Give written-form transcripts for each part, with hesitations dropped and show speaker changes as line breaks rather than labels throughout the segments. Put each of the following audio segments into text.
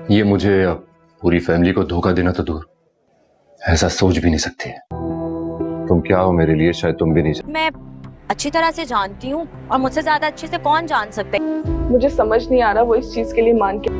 ये मुझे पूरी फैमिली को धोखा देना तो दूर, ऐसा सोच भी नहीं सकती। तुम क्या हो मेरे लिए, शायद तुम भी नहीं
मैं अच्छी तरह से जानती हूँ और मुझसे ज्यादा अच्छे से कौन जान सकता है।
मुझे समझ नहीं आ रहा वो इस चीज के लिए मान के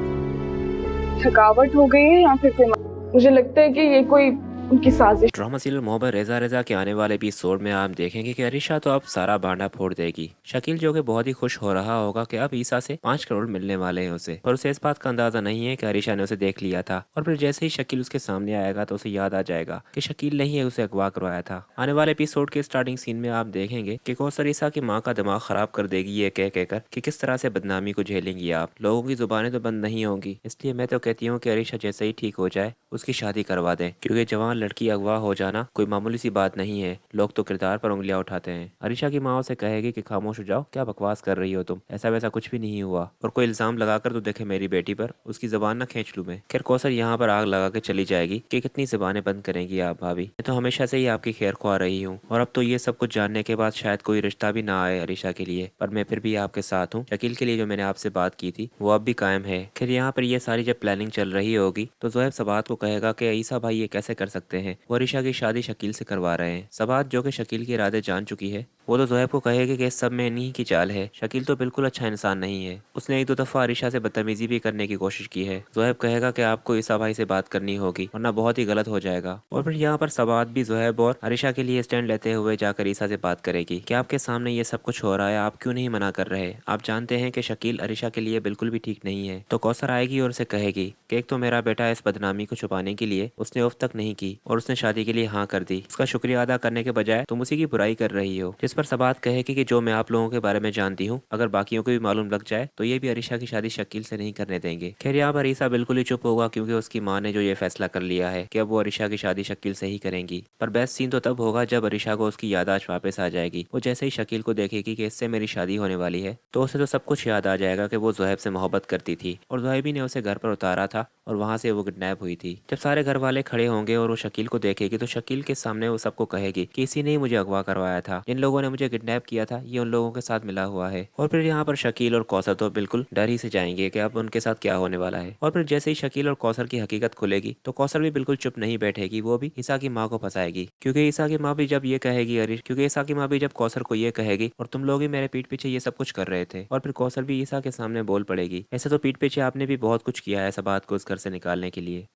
थकावट हो गई है या फिर कोई मुझे लगता है कि ये कोई उनकी साजिश।
ड्रामा सीरियल मोहब्बत रेजा रेजा के आने वाले एपिसोड में आप देखेंगे कि अरिशा तो अब सारा भांडा फोड़ देगी। शकील जो कि बहुत ही खुश हो रहा होगा कि अब ईसा से 5 करोड़ मिलने वाले हैं उसे, पर उसे इस बात का अंदाजा नहीं है कि अरिशा ने उसे देख लिया था। और फिर जैसे ही शकील उसके सामने आएगा तो उसे याद आ जाएगा कि शकील नहीं है उसे अगवा करवाया था। आने वाले एपिसोड के स्टार्टिंग सीन में आप देखेंगे कि कौसर ईसा की माँ का दिमाग खराब कर देगी ये कह कहकर कि किस तरह से बदनामी को झेलेंगी आप। लोगों की जुबानें तो बंद नहीं होंगी, इसलिए मैं तो कहती हूँ कि अरिशा जैसे ही ठीक हो जाए उसकी शादी करवा दें, क्योंकि जवान लड़की अगवा हो जाना कोई मामूली सी बात नहीं है। लोग तो किरदार पर उंगलियां उठाते हैं। अरिशा की माँ उसे कहेगी कि खामोश हो जाओ, क्या बकवास कर रही हो तुम, ऐसा वैसा कुछ भी नहीं हुआ। और कोई इल्जाम लगाकर तो देखे मेरी बेटी पर, उसकी जबान ना खींच लूं मैं। खैर कौसर यहाँ पर आग लगा के चली जाएगी कि कितनी जबानें बंद करेंगी आप भाभी, मैं तो हमेशा से ही आपकी खैर ख्वाह रही हूँ। और अब तो ये सब कुछ जानने के बाद शायद कोई रिश्ता भी ना आए अरिशा के लिए, पर मैं फिर भी आपके साथ हूँ। शकील के लिए जो मैंने आपसे बात की थी वो अब भी कायम है। खैर यहाँ पर ये सारी जब प्लानिंग चल रही होगी तो जोहेब सबात को कहेगा कि ईसा भाई ये कैसे कर सकते हैं, वो अरिशा की शादी शकील से करवा रहे हैं। सबात जो कि शकील के इरादे जान चुकी है वो तो जोहेब को कहेगी कि इस सब में इन्हीं की चाल है। शकील तो बिल्कुल अच्छा इंसान नहीं है, उसने एक दो दफा अरिशा से बदतमीजी भी करने की कोशिश की है। जोहेब कहेगा कि आपको ईसा भाई से बात करनी होगी वरना बहुत ही गलत हो जाएगा। और फिर यहाँ पर सबात भी जोहेब और अरिशा के लिए स्टैंड लेते हुए जाकर ईसा से बात करेगी कि आपके सामने ये सब कुछ हो रहा है, आप क्यों नहीं मना कर रहे, आप जानते हैं कि शकील अरिशा के लिए बिल्कुल भी ठीक नहीं है। तो कौसर आएगी और उसे कहेगी कि एक तो मेरा बेटा इस बदनामी को छुपाने के लिए उसने उफ तक नहीं की और उसने शादी के लिए हाँ कर दी, उसका शुक्रिया अदा करने के बजाय तुम उसी की बुराई कर रही हो। जिस पर सबात कहेगी कि जो मैं आप लोगों के बारे में जानती हूँ अगर बाकियों को भी मालूम लग जाए तो ये भी अरिशा की शादी शकील से नहीं करने देंगे। खैर यहाँ पर ईसा बिल्कुल ही चुप होगा क्योंकि उसकी माँ ने जो ये फैसला कर लिया है कि अब वो अरिशा की शादी शकील से ही करेंगी। पर बेस्ट सीन तो तब होगा जब अरिशा को उसकी याददाश्त वापस आ जाएगी। वो जैसे ही शकील को देखेगी कि इससे मेरी शादी होने वाली है तो उसे तो सब कुछ याद आ जाएगा कि वो जोहेब से मोहब्बत करती थी और जोहेबी ने उसे घर पर उतारा था और वहां से वो किडनैप हुई थी। जब सारे घर वाले खड़े होंगे और वो शकील को देखेगी तो शकील के सामने वो सबको कहेगी कि इसी ने ही मुझे अगवा करवाया था, जिन लोगों ने मुझे किडनैप किया था ये उन लोगों के साथ मिला हुआ है। और फिर यहाँ पर शकील और कौसर तो बिल्कुल डर ही से जाएंगे कि अब उनके साथ क्या होने वाला है। और फिर जैसे ही शकील और कौसर की हकीकत खुलेगी तो कौसर भी बिल्कुल चुप नहीं बैठेगी, वो भी ईसा की माँ को फंसाएगी। क्योंकि ईसा की माँ भी जब ये कहेगी क्योंकि ईसा की माँ भी जब कौसर को ये कहेगी और तुम लोग ही मेरे पीठ पीछे ये सब कुछ कर रहे थे, और फिर कौसर भी ईसा के सामने बोल पड़ेगी ऐसे तो पीठ पीछे आपने भी बहुत कुछ किया है सब बात को उस घर से निकालने के लिए।